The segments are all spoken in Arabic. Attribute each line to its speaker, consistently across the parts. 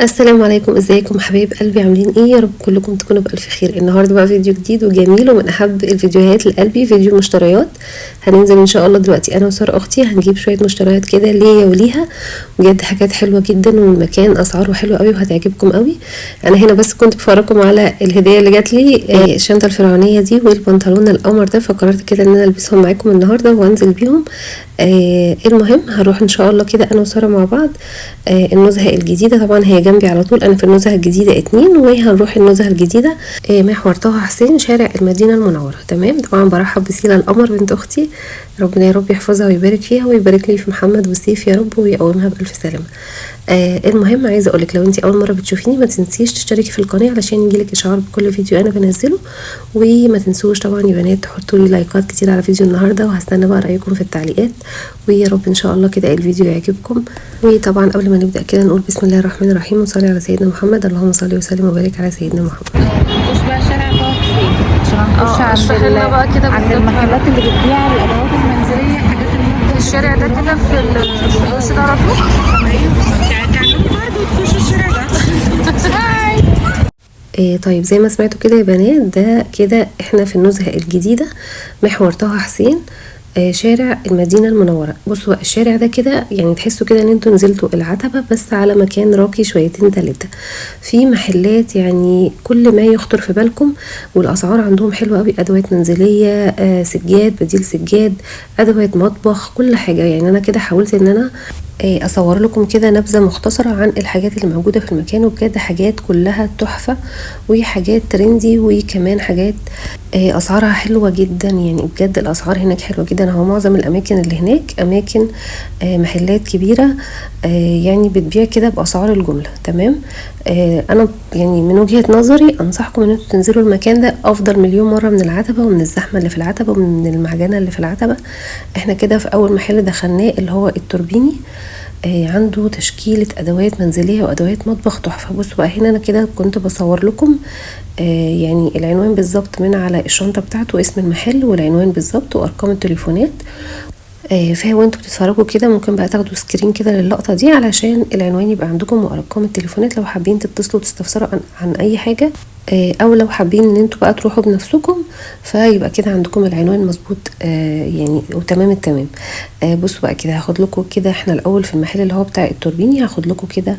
Speaker 1: السلام عليكم، ازيكم حبايب قلبي؟ عاملين ايه؟ يا رب كلكم تكونوا بالف خير. النهارده بقى فيديو جديد وجميل ومن احب الفيديوهات لقلبي، فيديو مشتريات. هننزل ان شاء الله دلوقتي انا وساره اختي، هنجيب شويه مشتريات كده ليا وليها، بجد حاجات حلوه جدا، والمكان اسعاره حلوه قوي وهتعجبكم قوي. انا هنا بس كنت بفرجكم على الهديه اللي جات لي، الشنطه الفرعونيه دي والبنطلون القمر ده، فقررت كده ان انا البسهم معاكم النهارده وانزل بيهم. المهم هنروح ان شاء الله كده انا وساره مع بعض النزهه الجديده. طبعا هي جنبي على طول، انا في النزهه الجديده 2، وهنروح النزهه الجديده محور طه حسين، شارع المدينه المنوره. تمام. طبعا برحب بسيلا القمر بنت اختي، ربنا يا رب يحفظها ويبارك فيها ويبارك لي في محمد وسيف يا رب ويقومها بالف سلامه. المهم عايزه اقولك لو انت اول مره بتشوفيني ما تنسيش تشتركي في القناه علشان يجيلك اشعار بكل فيديو انا بنزله، وما تنسوش طبعا يا بنات تحطوا لي لايكات كتير على فيديو النهارده، وهستنى بقى رايكم في التعليقات، ويا رب ان شاء الله كده الفيديو يعجبكم. وطبعا قبل ما نبدا كده نقول بسم الله الرحمن الرحيم ونصلي على سيدنا محمد، اللهم صل وسلم وبارك على سيدنا محمد.
Speaker 2: نخش بقى شارع طه حسين عشان نخش عند المحلات اللي بتبيع الادوات المنزليه، حاجات المطبخ.
Speaker 3: الشارع ده كده في الوش ده على طول.
Speaker 2: تعملوا برضه تخشوا الشارع ده.
Speaker 1: طيب زي ما سمعتوا كده يا بنات، ده كده احنا في النزهه الجديده محور طه حسين، شارع المدينة المنورة. بصوا بقى الشارع ده كده يعني تحسوا كده ان انتوا نزلتوا العتبة بس على مكان راقي شويتين 3، في محلات يعني كل ما يخطر في بالكم، والاسعار عندهم حلوة قوي، ادوات منزلية، سجاد، بديل سجاد، ادوات مطبخ، كل حاجة. يعني انا كده حاولت ان انا اصور لكم كده نبذة مختصرة عن الحاجات اللي موجودة في المكان، وبجد حاجات كلها تحفة وحاجات ترندي، وكمان حاجات اسعارها حلوة جدا. يعني بجد الاسعار هناك حلوة جدا. هو معظم الاماكن اللي هناك اماكن محلات كبيرة يعني بتبيع كده باسعار الجملة. تمام. انا يعني من وجهة نظري انصحكم ان انتوا تنزلوا المكان ده افضل مليون مرة من العتبة ومن الزحمة اللي في العتبة ومن المعجنة اللي في العتبة. احنا كده في اول محل دخلناه اللي هو التوربيني، عنده تشكيلة ادوات منزلية وادوات مطبخ تحفة. بصوا بقى هنا انا كده كنت بصور لكم يعني العنوان بالظبط من على الشنطة بتاعته، اسم المحل والعنوان بالظبط وارقام التليفونات. وانتوا بتتفرجوا كده ممكن بقى تاخدوا سكرين كده للقطة دي علشان العنوان يبقى عندكم وارقام التليفونات لو حابين تتصلوا تستفسروا عن اي حاجة، او لو حابين ان انتوا بقى تروحوا بنفسكم فيبقى كده عندكم العنوان مظبوط يعني وتمام التمام. بصوا بقى كده هاخد لكم كده، احنا الاول في المحل اللي هو بتاع التوربيني هاخد لكم كده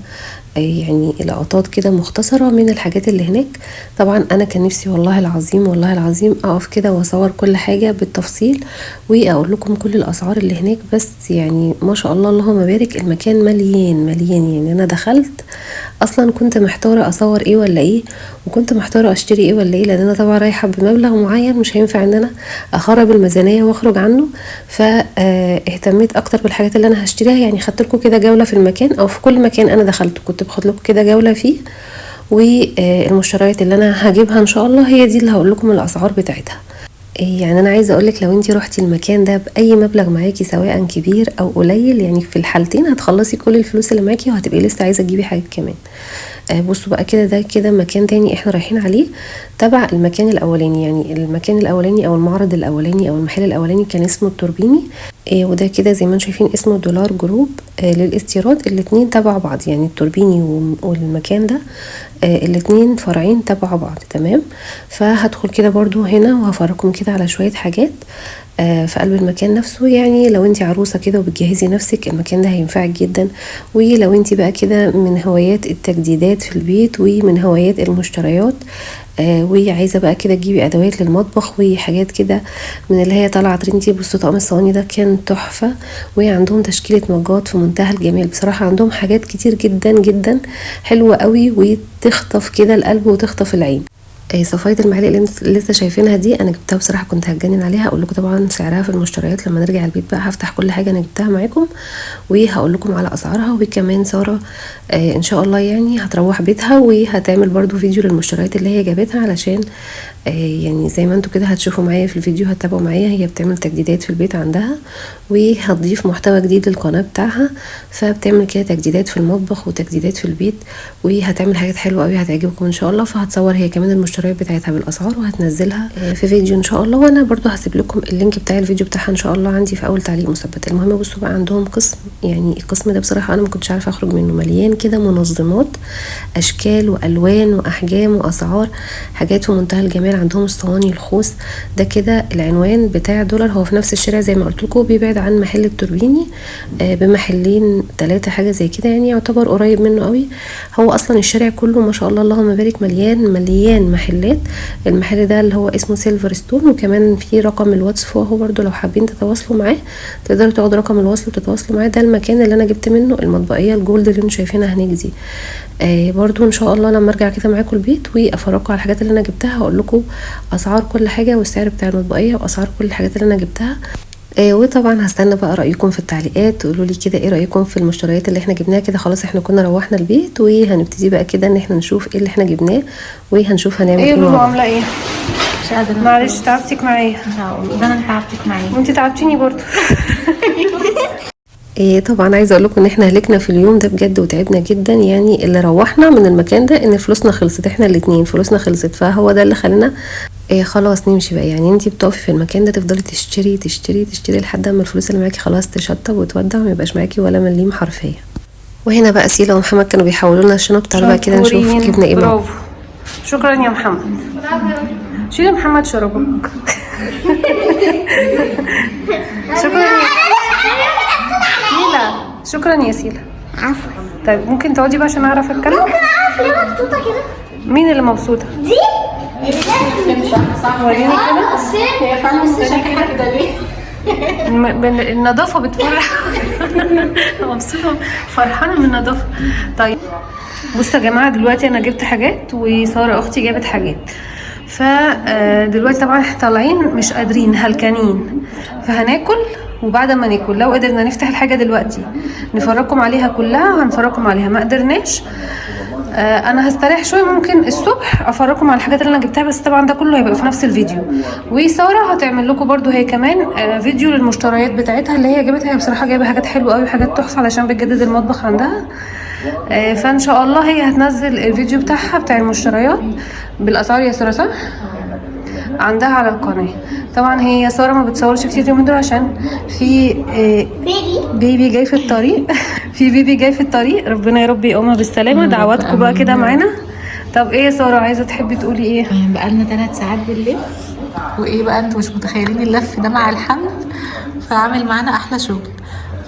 Speaker 1: يعني لقطات كده مختصرة من الحاجات اللي هناك. طبعا انا كان نفسي والله العظيم والله العظيم اقف كده واصور كل حاجة بالتفصيل واقول لكم كل الاسعار اللي هناك، بس يعني ما شاء الله اللهم بارك المكان مليان مليان. يعني انا دخلت اصلا كنت محتارة اصور ايه ولا ايه، وكنت محتارة اشتري ايه ولا ايه، لان انا طبعا رايحة بمبلغ معين مش هينفع ان انا اخرب الميزانية واخرج عنه، فاهتميت اكتر بالحاجات اللي انا هشتريها. يعني خدت لكم كده جولة في المكان، او في كل مكان انا دخلته كنت باخد لكم كده جولة فيه، والمشتريات اللي انا هجيبها ان شاء الله هي دي اللي هقول لكم الاسعار بتاعتها. يعني انا عايزه اقولك لو انتي روحتي المكان ده باي مبلغ معاكي سواء كبير او قليل، يعني في الحالتين هتخلصي كل الفلوس اللي معاكي وهتبقي لسه عايزه تجيبي حاجات كمان. بصوا بقى كده ده كده مكان تاني احنا رايحين عليه تبع المكان الاولاني. يعني المكان الاولاني او المعرض الاولاني او المحل الاولاني كان اسمه التوربيني، وده كده زي ما انتم شايفين اسمه دولار جروب للاستيراد. الاتنين تبع بعض، يعني التوربيني والمكان ده الاتنين فرعين تبع بعض. تمام. فهدخل كده برضو هنا وهفرجكم كده على شوية حاجات في قلب المكان نفسه. يعني لو انت عروسة كده وبتجهزي نفسك المكان ده هينفعك جدا، ولو انت بقى كده من هوايات التجديدات في البيت ومن هوايات المشتريات وعايزه بقى كده تجيبي ادوات للمطبخ وحاجات كده من اللي هي طالعه ترندي. بصوا طقم الصواني ده كان تحفه، وعندهم تشكيله مجات في منتهى الجمال بصراحه. عندهم حاجات كتير جدا جدا حلوه قوي وتخطف كده القلب وتخطف العين. صفايه المعالق اللي لسه شايفينها دي انا جبتها بصراحه كنت هتجنن عليها. اقول لكم طبعا سعرها في المشتريات لما نرجع البيت بقى، هفتح كل حاجه انا جبتها معاكم وهقول لكم على اسعارها. وكمان ساره ان شاء الله يعني هتروح بيتها وهتعمل برضو فيديو للمشتريات اللي هي جابتها، علشان يعني زي ما انتوا كده هتشوفوا معايا في الفيديو، هتتابعوا معايا هي بتعمل تجديدات في البيت عندها وهتضيف محتوى جديد للقناه بتاعها، فبتعمل كده تجديدات في المطبخ وتجديدات في البيت وهتعمل حاجات حلوه قوي هتعجبكم ان شاء الله. فهتصور هي كمان المشتريات المشتريات بتاعتها بالاسعار وهتنزلها في فيديو ان شاء الله، وانا برضو هسيب لكم اللينك بتاع الفيديو بتاعها ان شاء الله عندي في اول تعليق مثبت. المهم بصوا بقى عندهم قسم، يعني القسم ده بصراحه انا ما كنتش عارفه اخرج منه، مليان كده منظمات اشكال والوان واحجام واسعار، حاجات في منتهى الجمال. عندهم الصواني الخوص ده كده العنوان بتاع دولار، هو في نفس الشارع زي ما قلت لكم، بيبعد عن محل التوربيني بمحلين 3 حاجه زي كده، يعني يعتبر قريب منه قوي. هو اصلا الشارع كله ما شاء الله اللهم بارك مليان محلات. المحل ده اللي هو اسمه سيلفر ستون، وكمان في رقم الواتس فوق برضو لو حابين تتواصلوا معاه تقدروا تاخدوا رقم الوصل وتتواصلوا معاه. ده المكان اللي انا جبت منه المطبقيه الجولد اللي انتم شايفينها هناك دي. برضو ان شاء الله لما ارجع كده معاكم البيت وافرجكم على الحاجات اللي انا جبتها هقول لكم اسعار كل حاجه والسعر بتاع المطبقيه واسعار كل الحاجات اللي انا جبتها. وطبعا هستنى بقى رايكم في التعليقات، تقولوا لي كده ايه رايكم في المشتريات اللي احنا جبناها. كده خلاص احنا كنا روحنا البيت وهنبتدي بقى كده ان احنا نشوف ايه اللي احنا جبناه وهنشوف هنعمل ايه.
Speaker 3: لولو عامله ايه؟
Speaker 2: مش قادره.
Speaker 3: معلش تعبتك معايا.
Speaker 2: ده انا اللي تعبتك معايا
Speaker 3: وانتي تعبتيني برضو.
Speaker 1: طبعا عايزه اقول لكم ان احنا هلكنا في اليوم ده بجد وتعبنا جدا، يعني اللي روحنا من المكان ده ان فلوسنا خلصت، احنا الاتنين فلوسنا خلصت، فهو ده اللي خلينا خلاص نمشي بقى. يعني انتي بتقفي في المكان ده تفضلي تشتري لحد ما الفلوس اللي معاكي خلاص تشطب وتودع وما يبقاش معاكي ولا مليم حرفيا. وهنا بقى سيلا ومحمد كانوا بيحولوا لنا الشنط. تعالوا بقى كده نشوف جبنا ايه.
Speaker 3: برافو، شكرا يا محمد. شيلي محمد شربك. شكرا يا سيلا. شكرا يا سيلا.
Speaker 2: عفوا.
Speaker 3: طيب ممكن تقعدي بقى عشان اعرف اتكلم.
Speaker 4: ممكن اعرف ليه مبسوطه كده؟
Speaker 3: مين اللي مبسوطه؟
Speaker 4: دي
Speaker 3: وريني كده.
Speaker 4: هي فعلا شكلها كده ليه؟
Speaker 3: النظافه بتفرح. مبسوطه فرحانه من النظافه. طيب بصوا يا جماعه، دلوقتي انا جبت حاجات وساره اختي جابت حاجات، فدلوقتي طبعا احنا طالعين مش قادرين هلكانين، فهناكل وبعد ما ناكل لو قدرنا نفتح الحاجه دلوقتي نفرجكم عليها كلها هنفرجكم عليها، ما قدرناش انا هستريح شويه، ممكن الصبح افرجكم على الحاجات اللي انا جبتها، بس طبعا ده كله هيبقى في نفس الفيديو. وساره هتعمل لكم برده هي كمان فيديو للمشتريات بتاعتها اللي هي جابتها. هي بصراحه جايبه حاجات حلوه قوي وحاجات تحفه علشان بتجدد المطبخ عندها، فان شاء الله هي هتنزل الفيديو بتاعها بتاع المشتريات بالاسعار. يا ساره صح؟ عندها على القناه. طبعا هي ساره ما بتصورش كتير اليومين دول عشان في بيبي جاي في الطريق. في بيبي جاي في الطريق، ربنا يا رب يقومها بالسلامه. دعواتكم بقى كده معانا. طب ايه يا ساره عايزه تحبي تقولي ايه؟
Speaker 2: بقالنا 3 ساعات بالليل، وايه بقى انتوا مش متخيلين اللف ده مع الحمل، فعامل معانا احلى شغل.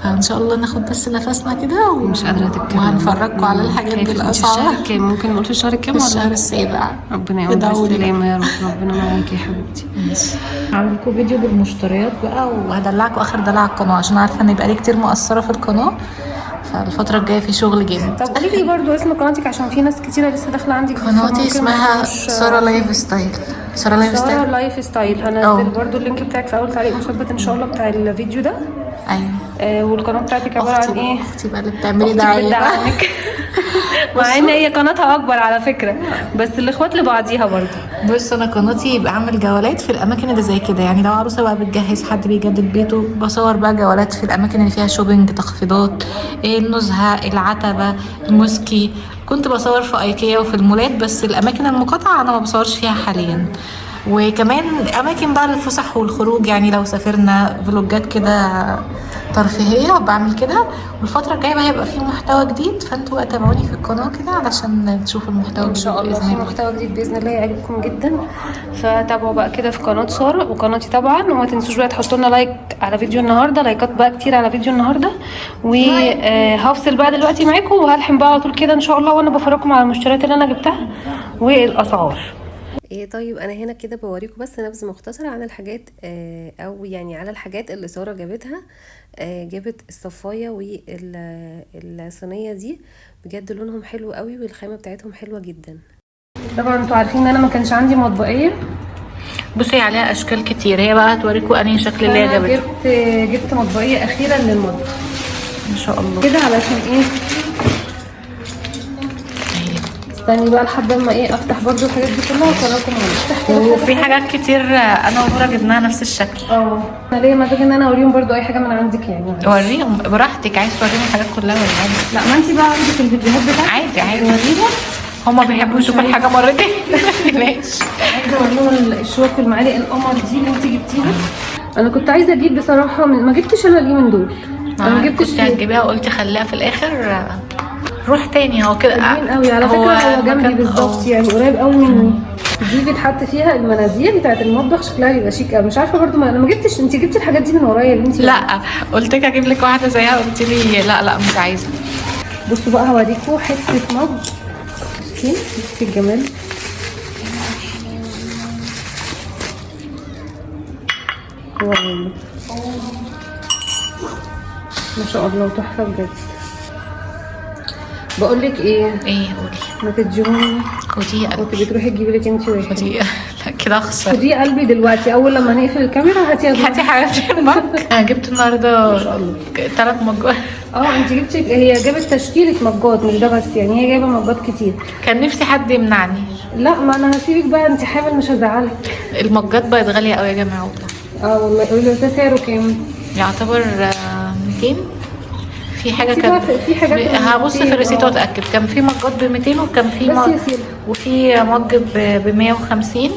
Speaker 2: فان شاء الله ناخد بس نفسنا كده
Speaker 3: مش قادره اتكلم،
Speaker 2: وهنفرجكم على الحاجات بالاسعار.
Speaker 3: كام ممكن نقول في الشهر كام؟
Speaker 2: في الشهر السابع.
Speaker 3: ربنا يقوم بالسلامه يا رب. ربنا معاكي يا حبيبتي.
Speaker 2: ماشي. هعمل لكم فيديو بالمشتريات بقى، وهدلعكم اخر دلع على القناه عشان عارفه ان بقالي كتير مقصره في القناه، فالفتره الجايه في شغل جامد.
Speaker 3: طب قولي لي برضو اسم قناتك عشان في ناس كتيره لسه داخله عندي.
Speaker 2: قناتي اسمها ساره لايف ستايل. ساره
Speaker 3: لايف ستايل. هنزل برضو اللينك بتاعك في اول تعليق مثبت ان شاء الله بتاع الفيديو ده.
Speaker 2: ايوه.
Speaker 3: والقناه بتاعتك عباره عن ايه؟
Speaker 2: اختي بقى اللي بتعملي دعايه
Speaker 3: مع ان هي قناتها اكبر على فكره، بس الاخوات لبعضيها برضو.
Speaker 2: بص انا قناتي بعمل جولات في الاماكن اللي زي كده، يعني لو عروسه بقى بتجهز حد بيجدد بيته بصور بقى جولات في الاماكن اللي فيها شوبينج، تخفيضات، النزهه، العتبه، الموسكي. كنت بصور في ايكيا وفي المولات، بس الاماكن المقاطعه انا ما بصورش فيها حاليا. وكمان اماكن بقى للفسح والخروج، يعني لو سافرنا فلوجات كده ترفيهيه بعمل كده. والفتره الجايه بقى هيبقى في محتوى جديد، فانتوا بقى تابعوني في القناه كده علشان تشوفوا المحتوى
Speaker 3: ان شاء الله. في محتوى جديد باذن الله يعجبكم جدا، فتابعوا بقى كده في قناه ساره وقناتي طبعا. وما تنسوش بقى تحطوا لنا لايك على فيديو النهارده، لايكات بقى كتير على فيديو النهارده. وهفصل بقى دلوقتي معاكم وهلحم بقى على طول كده ان شاء الله، وانا بفرجكم على المشتريات اللي انا جبتها والاسعار.
Speaker 1: طيب انا هنا كده بوريكم بس نبذه مختصره عن الحاجات او يعني على الحاجات اللي ساره جابتها. جابت الصفايه والصينيه دي، بجد لونهم حلو قوي والخامه بتاعتهم حلوه جدا.
Speaker 3: طبعا انتوا عارفين ان انا ما كانش عندي مطبقيه.
Speaker 2: بصي عليها اشكال كتير، هي بقى هتوريكم انهي شكل اللي هي جابته.
Speaker 3: جبت مطبقيه اخيرا للمطبخ
Speaker 2: ان شاء الله
Speaker 3: كده علشان ايه. استني بقى لحد ما ايه افتح برضو الحاجات دي كلها وافرجكم عليها.
Speaker 2: وفي حاجات كتير انا ونورا جبناها نفس الشكل.
Speaker 3: انا ليا مزاج ان انا اوريهم برضو اي حاجه من عندك يعني.
Speaker 2: وريهم براحتك، عايز توريهم الحاجات كلها ولا عادي؟
Speaker 3: لا ما انت بقى عندك الفيديوهات بتاعتك
Speaker 2: عادي وريهم هما بيحبوا يشوفوا الحاجه مرتين. ماشي.
Speaker 3: عايزه اقول لهم الشوك والمعالق القمر دي اللي انت جبتيها. انا كنت عايزه اجيب بصراحه ما جبتش انا دي من دول. انا ما جبتش
Speaker 2: كنت هتجيبيها وقلت خليها في الاخر. روح تاني هو كده
Speaker 3: حلوين قوي على فكره، هو جنبي بالظبط يعني قريب قوي مني. دي بيتحط فيها المناديل بتاعت المطبخ، شكلها بيبقى شيك قوي. مش عارفه برضو انا ما جبتش. انت جبتي الحاجات دي من ورايا يا بنتي؟
Speaker 2: لا، قلت لك اجيب لك واحده زيها قلت لي لا مش عايزه.
Speaker 3: بصوا بقى هوريكم حته مج. بصي الجمال. واو ما شاء الله تحفه بجد. بقول لك ايه
Speaker 2: قولي.
Speaker 3: ما تديهوني.
Speaker 2: خديه
Speaker 3: كنت
Speaker 2: قلبي.
Speaker 3: بتروحي تجيبي لك انت واحد.
Speaker 2: خديه. لا كده اخسر.
Speaker 3: خديه قلبي دلوقتي اول لما نقفل الكاميرا.
Speaker 2: هاتي حبيبتي المج. انا جبت النهارده 3 مجات.
Speaker 3: انت جبتي. هي جابت تشكيله مجات مش ده بس، يعني هي جايبه مجات كتير.
Speaker 2: كان نفسي حد يمنعني.
Speaker 3: لا ما انا هسيبك بقى، انت حامل مش هزعلك.
Speaker 2: المجات بقت غاليه قوي يا جماعه والله.
Speaker 3: والله. قولي له ده سعره كام؟
Speaker 2: يعتبر 200. في حاجه
Speaker 3: في
Speaker 2: كانت
Speaker 3: في حاجات
Speaker 2: هبص في الريسيت واتاكد. كان في مجات ب 200 وكان في
Speaker 3: بس يا سيدي.
Speaker 2: وفي مج ب 150.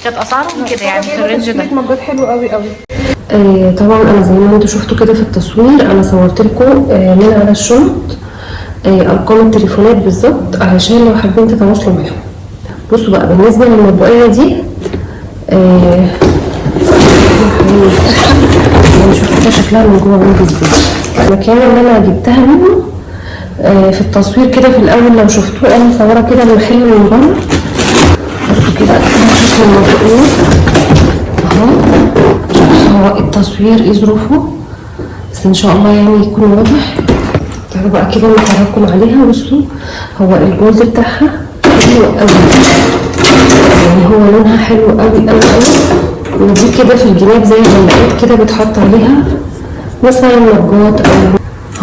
Speaker 2: كانت اسعارهم كده يعني في الرينج ده.
Speaker 3: مجات حلو قوي قوي.
Speaker 1: طبعا انا زي ما انتوا شفتوا كده في التصوير انا صورت لكم من على الشنط ارقام التليفونات بالظبط علشان لو حابين تتواصلوا معاهم. بصوا بقى بالنسبه للمطبقيه دي نشوف كده شكلها من جوه عامل ازاي. المكان اللي انا جبتها منه في التصوير كده في الاول لو شفتوه انا مصوره كده المحل من بره. بصوا كده شكل المطبقيه اهو. هو التصوير ايه ظروفه بس ان شاء الله يعني يكون واضح. تعالوا بقى كده نفرجكم عليها. بصوا هو الجولد بتاعها حلو قوي يعني هو لونها حلو قوي قوي قوي. ودي كده في الجناب زي ما لقيت كده بتحط عليها مثلا مجات او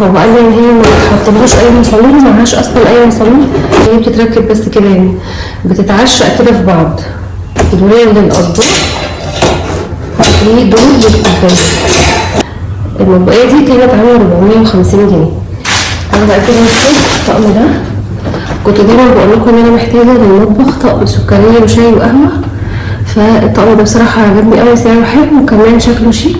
Speaker 1: هو قال لي ان هي ما بتحطلهاش اي مصامير. معهاش اصلا اي مصامير، هي بتتركب بس كده يعني بتتعشق كده في بعض. دول للاطباق ودول للكوبايات. المطبقيه دي كانت عامله 450 جنيه. انا بقى كده نشوف الطقم ده. كنت دايما بقول لكم ان انا محتاجه للمطبخ طقم سكريه وشاي وقهوه، فالطقم ده بصراحه عجبني قوي، سعره حلو وكمان شكله شيك.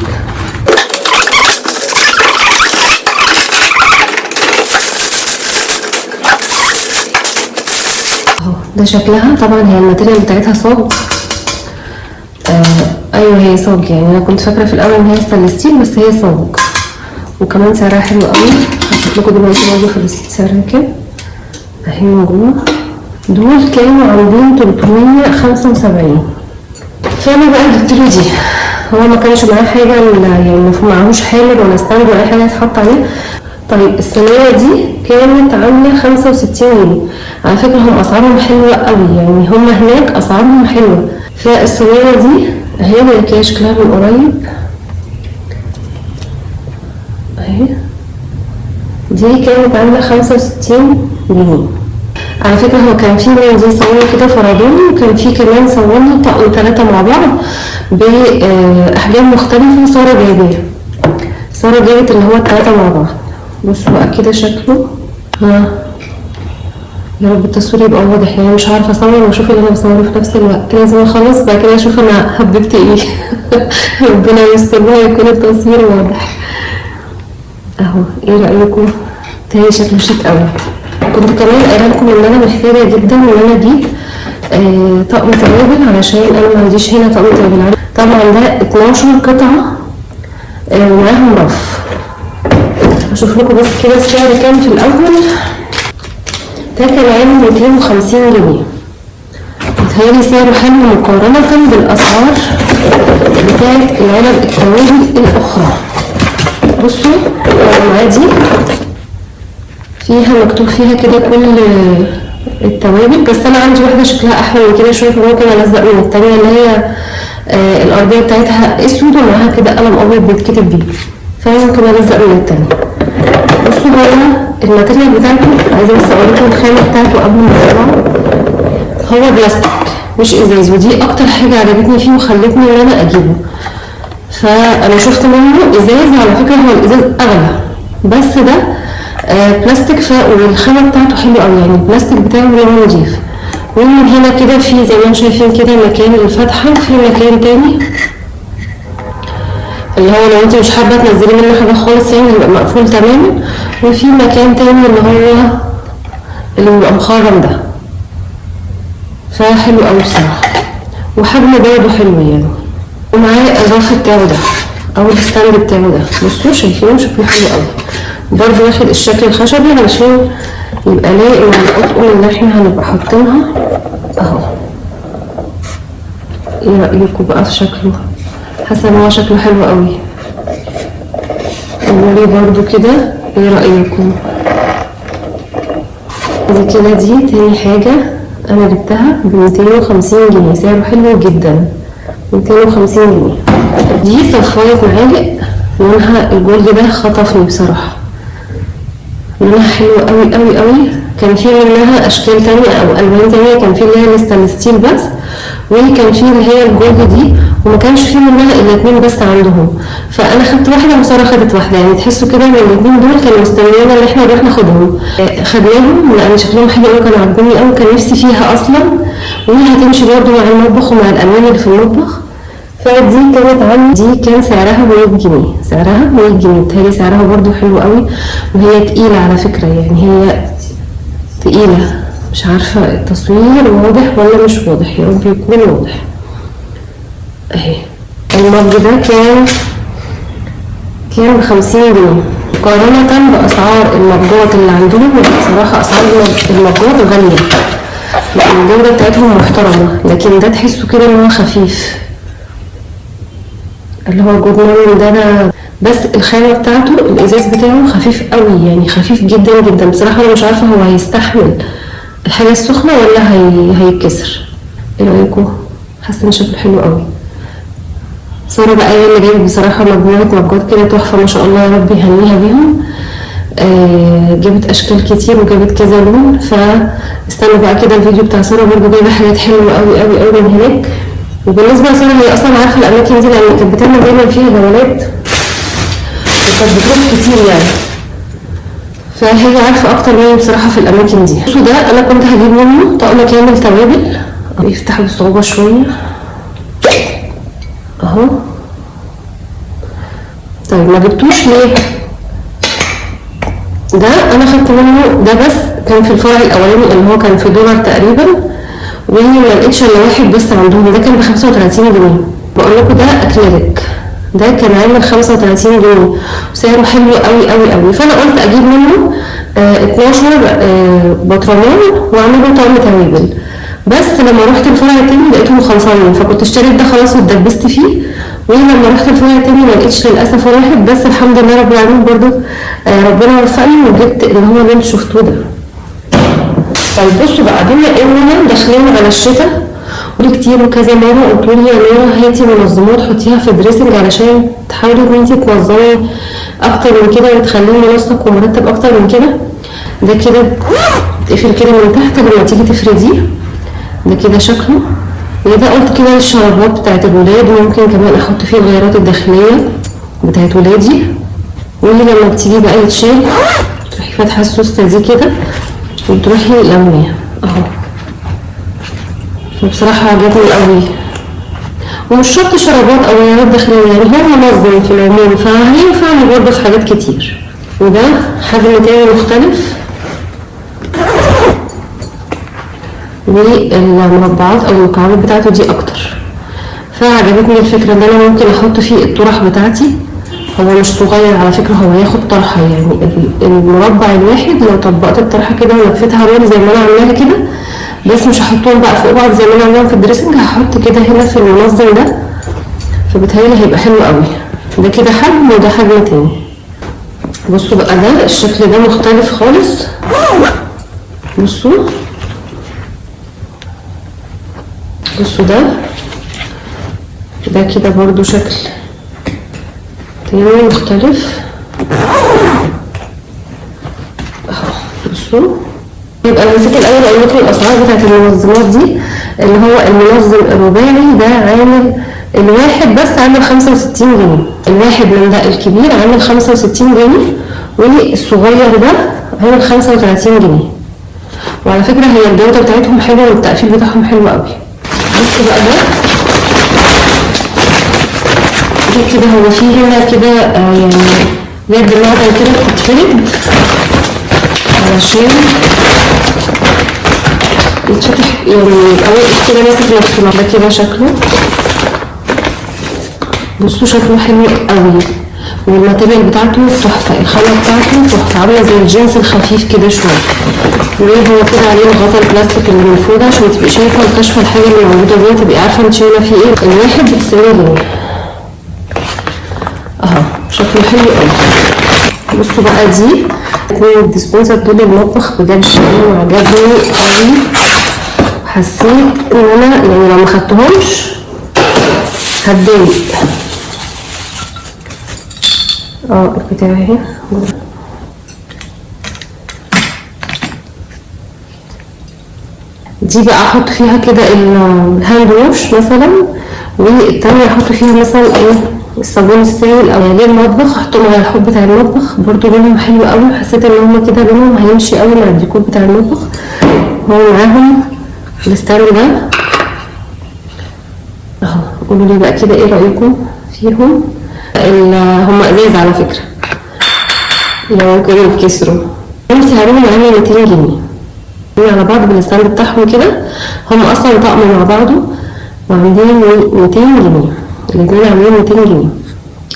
Speaker 1: اهو ده شكلها. طبعا هي الماتيريال بتاعتها صاج. ايوه هي صاج يعني انا كنت فاكره في الاول ان هي ستانلس ستيل بس هي صاج وكمان سعرها حلو قوي. هشوف لكم دلوقتي برضه في الريسيت سعرها كام اهي من جوه. دول كانوا عاملين 375. فانا بقى جبت له دي. هو ما كانش معاه حاجه يعني معهوش حامل ولا ستاند ولا اي حاجه يتحط عليه. طيب الصينيه دي كانت عامله 65 جنيه. على فكره هم اسعارهم حلوه قوي يعني هم هناك اسعارهم حلوه. فالصينيه دي اهي كده شكلها من قريب اهي. دي كانت عامله 65 جنيه. على فكره هو كان في من دي صواني كده فردان وكان في كمان صواني طقم 3 مع بعض باحجام مختلفه. ساره جابت اللي هو ال3 مع بعض. بصوا بقى كده شكله. يا رب التصوير يبقى واضح يعني مش عارفه اصور واشوف اللي انا بصوره في نفس الوقت. لازم اخلص بعد كده اشوف انا حبيت ايه. ربنا يستر بقى يكون التصوير واضح اهو. ايه رايكم؟ تاني شكله شيك قوي. كنت كمان قايله لكم ان انا محتاجه جدا ان انا اجيب طقم توابل علشان انا ما عنديش هنا طقم توابل. طبعا ده 12 قطعه ومعاهم رف. هشوف لكم بس كده السعر كام في الاول. ده كان عامل 250 جنيه. متهيألي سعره حلو مقارنة بالأسعار بتاعت العلب التوابل الأخرى. بصوا معايا دي فيها مكتوب فيها كده كل التوابل بس أنا عندي واحدة شكلها أحلى من كده شوية فممكن ألزق من التانية اللي هي الأرضية بتاعتها أسود ومعاها كده قلم أبيض بيتكتب بيه فممكن ألزق من التانية. بصوا هو الماتيريال بتاعته عايزة بس أقول لكم الخامة بتاعته قبل ما أطلعه. هو بلاستيك مش ازاز ودي اكتر حاجه عجبتني فيه وخلتني ان انا اجيبه. فانا شفت منه ازاز على فكره هو الازاز اغلى بس ده بلاستيك، والخامة بتاعته حلوة اوي، يعني البلاستيك بتاعه لونه نضيف. ومن هنا كده في زي ما انتم شايفين كده مكان للفتحة، وفي مكان تاني اللي هو لو انت مش حابة تنزلي منه حاجة خالص يعني يبقى مقفول تماما، وفي مكان تاني اللي بيبقى مخرم ده، فحلو اوي بصراحة، وحجمه برضه حلو يعني. ومعاه الرف بتاعه ده او الستاند بتاعه ده، بصوا شايفينه شكله حلو اوي، برضه واخد الشكل الخشبي علشان يبقى لايق مع الأطقم اللي احنا هنبقى حاطينها اهو. ايه رأيكم بقى في شكله؟ حاسه ان هو شكله حلو قوي. قولولي برضو كده ايه رأيكم؟ دي كده دي تاني حاجة انا جبتها ب250 جنيه، سعره حلو جدا، 250 جنيه. دي صفاية معالق لونها الجولد ده خطفني بصراحة، لونها حلو قوي قوي قوي. كان في منها اشكال تانية او الوان تانية، كان في اللي هي الستانلس ستيل بس، وكان في اللي هي الجولد دي، وما كانش في منها الا 2 بس عندهم، فانا خدت واحده وساره خدت واحده، يعني تحسوا كده ان ال2 دول كانوا مستنيين ان احنا نروح ناخدهم. خدناهم لان شكلهم حلو قوي، كانوا عاجبني قوي، كان نفسي فيها اصلا، وهي هتمشي برده مع المطبخ ومع الالوان اللي في المطبخ. فدي كانت عندي، دي كان سعرها 100 جنيه، سعرها 100 جنيه، بتهيألي سعرها برده حلو قوي، وهي تقيله على فكره، يعني هي تقيله، مش عارفه التصوير واضح ولا مش واضح، يا رب يكون واضح. اهي المج ده كان ب50 جنيه مقارنة بأسعار المجات اللي عندهم. بصراحة أسعار المجات غالية، لأن الجودة بتاعتهم محترمة، لكن ده تحسوا كده إن هو خفيف، اللي هو جود مارين ده بس الخامة بتاعته الإزاز بتاعه خفيف قوي، يعني خفيف جدا جدا. بصراحة أنا مش عارفة هو هيستحمل الحاجة السخنة ولا هيتكسر. ايه رأيكم؟ حاسة إن شكله حلو قوي. سارة بقى هي اللي جايبه بصراحة مجموعة مجات كده تحفة ما شاء الله، يا رب يهنيها بيهم. جابت اشكال كتير وجابت كذا لون، فاستنوا بقى كده الفيديو بتاع سارة، برضه جايبه حاجات حلوة قوي قوي قوي من هناك. وبالنسبة لسارة هي اصلا عارفة الاماكن دي لان كانت بتعمل دايما فيها جولات، كانت بتروح كتير يعني، فهي عارفة اكتر مني بصراحة في الاماكن دي. بصوا ده انا كنت هجيب منه طقم كامل توابل، يفتح بصعوبة شوية اهو. طيب ما جبتوش ليه؟ ده انا خدت منه ده بس كان في الفرع الاولاني اللي هو كان في دولار تقريبا، وما لقيتش الا واحد بس عندهم، ده كان ب35 جنيه. بقول لكم ده اكريليك، ده كان عامل 35 جنيه وسعره حلو قوي قوي قوي. فانا قلت اجيب منه 12 برطمان واعمل له طقم توابل، بس لما رحت الفرع التاني لقيتهم خلصانين، فكنت اشتريت ده خلاص واتدبست فيه. ولما رحت الفرع التاني ما لقيتش للاسف واحد بس، الحمد لله رب العالمين برضو ربنا وفقني وجبت اللي هو اللي انتوا شفتوه ده. طيب بصوا بقى، بما اننا داخلين على الشتاء ودي كتير وكذا مره قلتوا لي يا نورا هاتي منظمات حطيها في دريسنج علشان تحاولي ان انتي تنظمي اكتر من كده وتخليه منسق ومرتب اكتر من كده. ده كده تقفل كده من تحت لما تيجي تفرديه، ده كده شكله. وده قلت كده الشرابات بتاعت الولاد، ممكن كمان احط فيه الغيارات الداخليه بتاعت ولادي. ولما بتيجي بقى يتشال تروحي فاتحه السوسته دي كده وتروحي لميها اهو. فبصراحه عجبني قوي، ومش شرط شرابات او غيارات داخليه، يعني هو منظم في العموم، فهينفعني برضه في حاجات كتير. وده حجم تاني مختلف، والمربعات او المكعبات بتاعته دي اكتر، فعجبتني الفكره ان انا ممكن احط فيه الطرح بتاعتي. هو مش صغير على فكره، هو ياخد طرحه، يعني المربع الواحد لو طبقت الطرحه كده ولفتها رول زي ما انا عاملاها كده، بس مش هحطهم بقى فوق بعض زي ما انا عاملاهم في الدريسنج، هحط كده هنا في المنظم ده، فبتهيألي هيبقى حلو قوي. ده كده حجم وده حجم تاني. بصوا بقى ده الشكل ده مختلف خالص، بصوا ده كده برضو شكل تاني مختلف اهو. بصوا يبقى انا نسيت الاول اقول لكم الاسعار بتاعت المنظمات دي. اللي هو المنظم الرباعي ده عامل الواحد بس عامل 65 جنيه، الواحد من ده الكبير عامل 65 جنيه، والصغير ده عامل 35 جنيه. وعلى فكرة هي الجودة بتاعتهم حلوة والتقفيل بتاعهم حلو قوي. بصوا بقى ده كده هو فيه هنا كده يعني يد المعدن كده بتتفرد علشان يتفتح، يعني يبقى واقف كده ماسك نفسه. ده كده شكله، بصوا شكله حلو قوي، والماتيريال بتاعته تحفه، الخامه بتاعته تحفه، عامله زي الجنس الخفيف كده شويه. وهو كده عليه الغطا البلاستيك اللي من فوق ده عشان تبقي شايفه وكاشفه الحاجه اللي موجوده جوه، تبقي عارفه انت شايله فيه ايه. الواحد ب90 جنيه اهو، شكله حلو قوي. بصوا بقى دي اتنين الديسبنسر دول المطبخ، بجد انا عجبني قوي. حسيت ان انا يعني لو ما خدتهمش هتضايق. بتاعي دي بقى احط فيها كده الهاند ووش مثلا، والتانية احط فيها مثلا ايه الصابون السائل او ليه المطبخ، احطهم على الحوض بتاع المطبخ. برضو لونهم حلو قوي، حسيت ان هما كده لونهم هيمشي قوي مع الديكور بتاع المطبخ. هو معاهم الستاند ده اهو. قولوا لي بقى كده ايه رايكم فيهم. هما ازاز على فكره، لو ممكن يتكسروا. سعرهم عامل 200 جنيه على بعض بالستاند بتاعهم كده. هم اصلا طقم مع بعضه وعاملين 200 جنيه، الاتنين عاملين 200 جنيه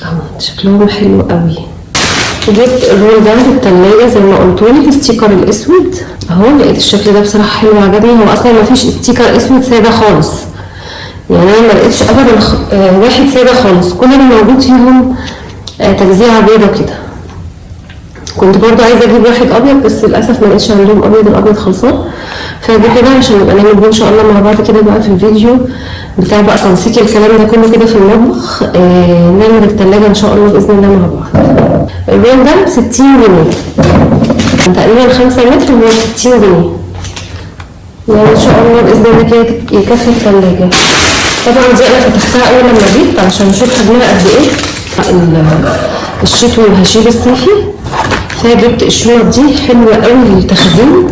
Speaker 1: اهو. شكلهم حلو قوي. جبت الرول ده في التلاجة زي ما قلتولك، الستيكر الاسود اهو. لقيت الشكل ده بصراحه حلو عجبني. هو اصلا مفيش ستيكر اسود ساده خالص، يعني انا ما لقيتش ابدا واحد ساده خالص، كل اللي موجود فيهم تجزيعه بيضه كده. كنت برضو عايزه اجيب واحد ابيض بس للاسف ما لقيتش عندهم ابيض، الابيض خلصان. فجبت ده عشان نبقى نعمل ان شاء الله مع بعض كده بقى في الفيديو بتاع بقى تنسيق الكلام ده كله كده في المطبخ. نعمل التلاجة ان شاء الله باذن الله مع بعض. الرول ده ب60 جنيه تقريبا 5 متر، هو 60 جنيه يعني ان شاء الله باذن الله كده يكفي التلاجة. طبعا دي انا فتحتها اول لما جيت عشان اشوف حجمها قد ايه الشتوي وهشيل الصيفي. فجبت الشنط دي حلوه قوي للتخزين،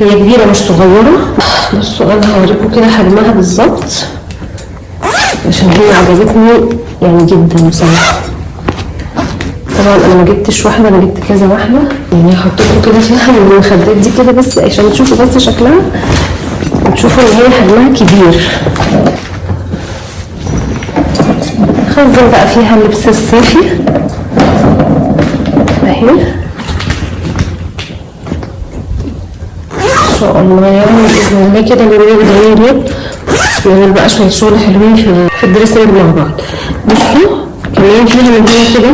Speaker 1: هي كبيره مش صغيره. بصوا انا هوريكم كده حجمها بالظبط عشان هي عجبتني يعني جدا بصراحه. طبعا انا ما جبتش واحده، انا جبت كذا واحده، يعني هحط لكم كده فيها من المخدات دي كده بس عشان تشوفوا بس شكلها وتشوفوا ان هي حجمها كبير. خزن بقى فيها اللبس الصيفي اهي ان شاء الله، يعني بسم الله كده اليومين الجايين دول نعمل بقى شويه شغل حلوين في الدريسنج مع بعض. بصوا كمان فيها من هنا كده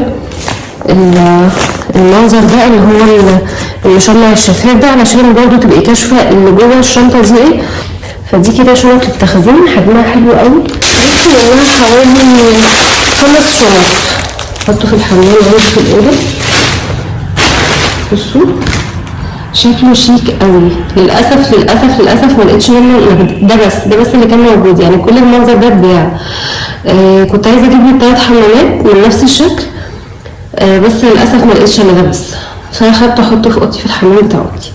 Speaker 1: المنظر ده اللي هو المشمع الشفاف ده، علشان برضه تبقي كاشفه اللي جوه الشنطه دي ايه. فدي كده شنط التخزين حجمها حلو قوي. منها حوالي 5 شنط حطوا في الحمام عندي في الاوضه. بصوا شكله شيك قوي. للاسف ما لقيتش منه ده بس اللي كان موجود، يعني كل المنظر ده اتباع. كنت عايزه اجيب لي 3 حمامات من نفس الشكل، بس للاسف ما لقيتش الا ده بس، فاخدته احطه في اوضتي في الحمام بتاع اوضتي.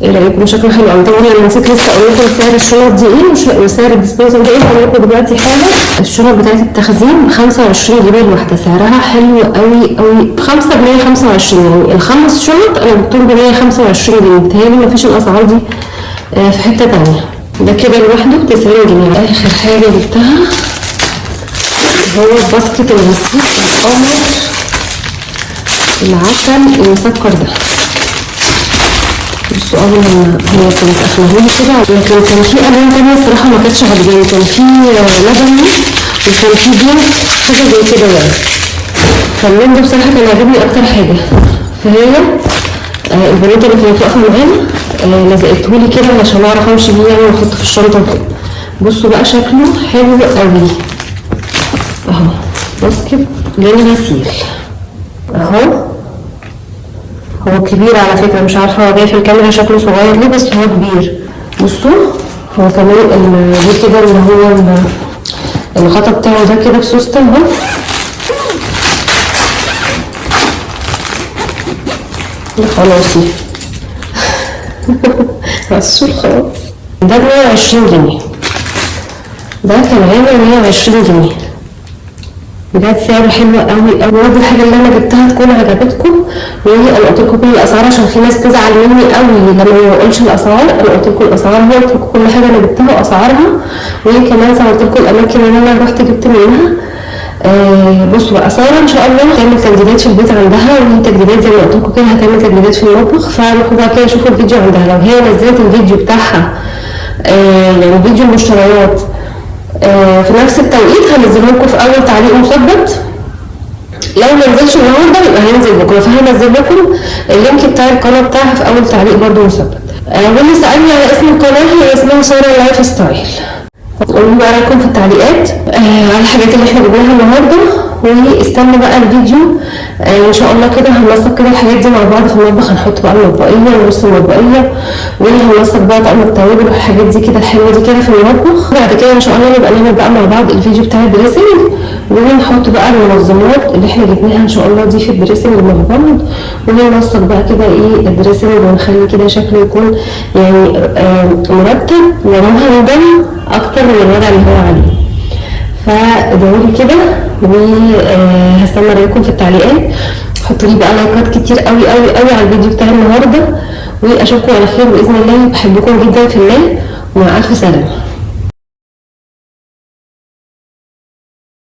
Speaker 1: ايه رايكم؟ شكله حلو قوي. طبعا انا نسيت لسه اقول لكم سعر الشنط دي ايه وسعر الديسبوزل ده ايه. هقول لكم دلوقتي حاجه. الشنط بتاعت التخزين ب 25 جنيه الواحده، سعرها حلو قوي قوي. 5 ب 125، يعني ال5 شنط انا جبتهم ب 125 جنيه. بتهيألي مفيش الاسعار دي في حته تانيه. ده كده لوحده ب 90 جنيه. اخر حاجه جبتها هو الباسكت الغسيل العسل المسكر ده. بصوا اول ما هي كانت قافلهولي كده، لكن كان في الوان تانية الصراحه ما كانتش عاجباني. كان في لبني وكان في بيض حاجه زي كده يعني. فاللون ده بصراحه كان عاجبني اكتر حاجه. فهي البنوته اللي كانت واقفه معانا لزقتهولي كده عشان اعرف امشي بيه يعني واحطه في الشنطه كده. بصوا بقى شكله حلو قوي اهو. باسكت للغسيل اهو. هو كبير على فكرة، مش عارفة هو جاي في الكاميرا شكله صغير ليه، بس هو كبير. بصوا هو كمان دي كده اللي هو الغطا بتاعه ده كده بسوستة اهو. خلاص عسول خلاص. ده 120 جنيه، ده كان عامل 120 جنيه بجد، سعره حلو قوي قوي. برضه الحاجه اللي انا جبتها تكون عجبتكم، وانا قلت لكم كل الاسعار عشان في ناس تزعل مني قوي لما ما بقولش الاسعار. انا قلت لكم الاسعار، هو قلت لكم كل حاجه انا جبتها واسعارها، وكمان صورت لكم الاماكن اللي انا رحت جبت منها. بصوا بقى، ساره ان شاء الله هتعمل تجديدات في البيت عندها، وهي تجديدات زي ما قلت لكم كده هتعمل تجديدات في المطبخ، فروحوا بقى كده شوفوا الفيديو عندها. لو هي نزلت الفيديو بتاعها يعني فيديو المشتريات في نفس التوقيت هنزله لكم في اول تعليق مثبت. لو ما نزلش النهارده يبقى هينزل بكره، فهنزل لكم اللينك بتاع القناه بتاعها في اول تعليق برده مثبت. واللي سالني على اسم القناه هي اسمها ساره لايف ستايل. قولوا بقى رايكم في التعليقات على الحاجات اللي احنا جبناها النهارده، واستنوا بقى الفيديو ان شاء الله كده هننسق كده الحاجات دي مع بعض في المطبخ. هنحط بقى المطبقيه ونص المطبقيه، وهننسق بقى طقم التوابل والحاجات دي كده الحلوه دي كده في المطبخ. بعد كده ان شاء الله نبقى نعمل بقى مع بعض الفيديو بتاع الدريسنج، ونحط بقى المنظمات اللي احنا جبناها ان شاء الله دي في الدريسنج مع بعض، وننسق بقى كده ايه الدريسنج، ونخلي كده شكله يكون يعني مرتب ومهندم اكتر من الوضع اللي هو عليه. فادعولي كده، وهستنى رايكم في التعليقات. حطوا لي بقى لايكات كتير قوي قوي قوي على الفيديو بتاع النهارده، واشوفكم على خير باذن الله. بحبكم جدا في الله، ومع الف سلامه.